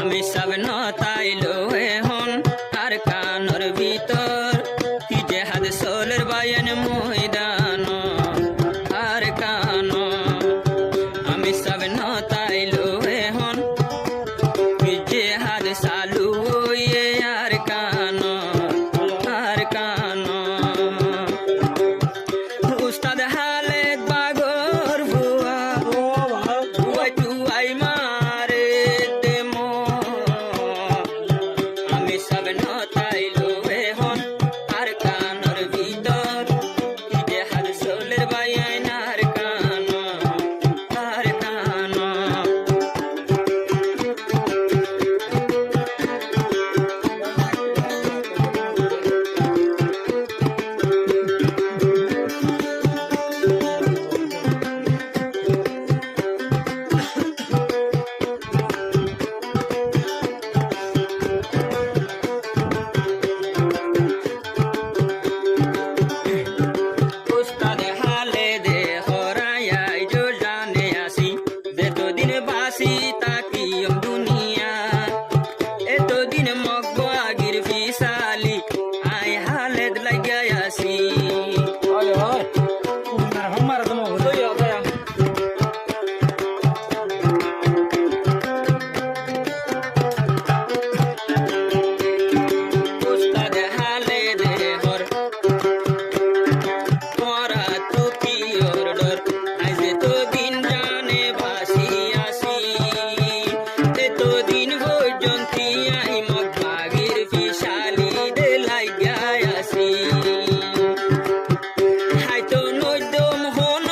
আমি সাবন তাইলো এখন আর কানর ভিতর কি যে হাদ সোলের বায়ান ময়দান আর কান আমি সাবন তাইলো এখন কি যে হাদ সালু আর কান উস্তাদ হালেদ বাগর ভুয়া ভুয়াই টুয়াই মারে দেমো আমি সাবন তাইলো এখন আর কানর ভিতর কি যে হাদ সোলের বায়ান আর কান উস্তাদ হালেদে হরায়াই জো জানে আসি যতদিন বাসি তাকিয়ম দুনিয়া এতদিন মগ্গ আগির ফিসালি আই হালেদ লাগাই আসি উস্তাদ হালেদে হর মরা তো কি ওর ডর আজ এতদিন জানে বাসি আসি এতদিন পর্যন্ত আই মগবাগির ফিসালি দে লাগাই আসি হাইতো নইদম হন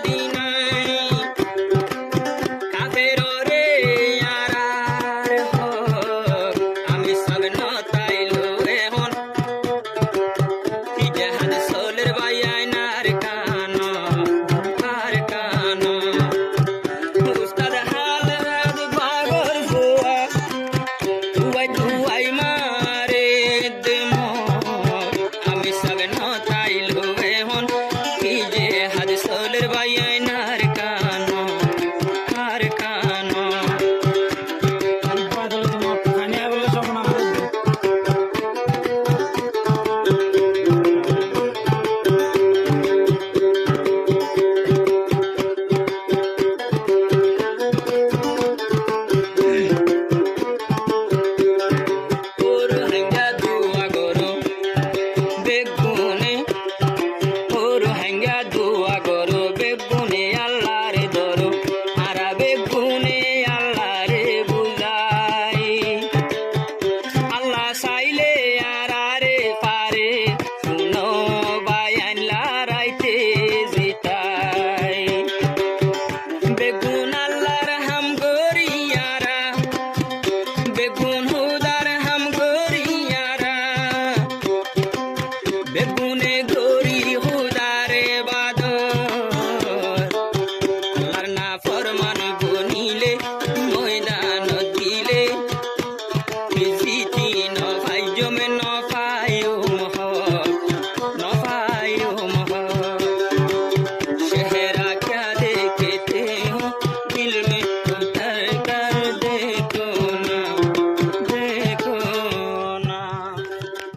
দিনাই কাফের রে আর আমি সাবন তাইলো এখন কি জাহান সোলের বায়ান আর কান উস্তাদ হালেদ বাগর ভুয়া টুয়াই টুয়াই মারে দেমো আমি সাবন তাইলো এখন কি যে হাদ সোলের বায়ান আর কান ওর হাঙ্গা দুয়া গরো বেগুনে ওর হাঙ্গা দুয়া গরো বেগুনে আল্লাহ রে ধরো আরা বেগুনে আল্লাহ রে বুঝাই আল্লাহ চাইলে আরে পারে শুনো বায়ান লারাইতে জিতাই বেগুন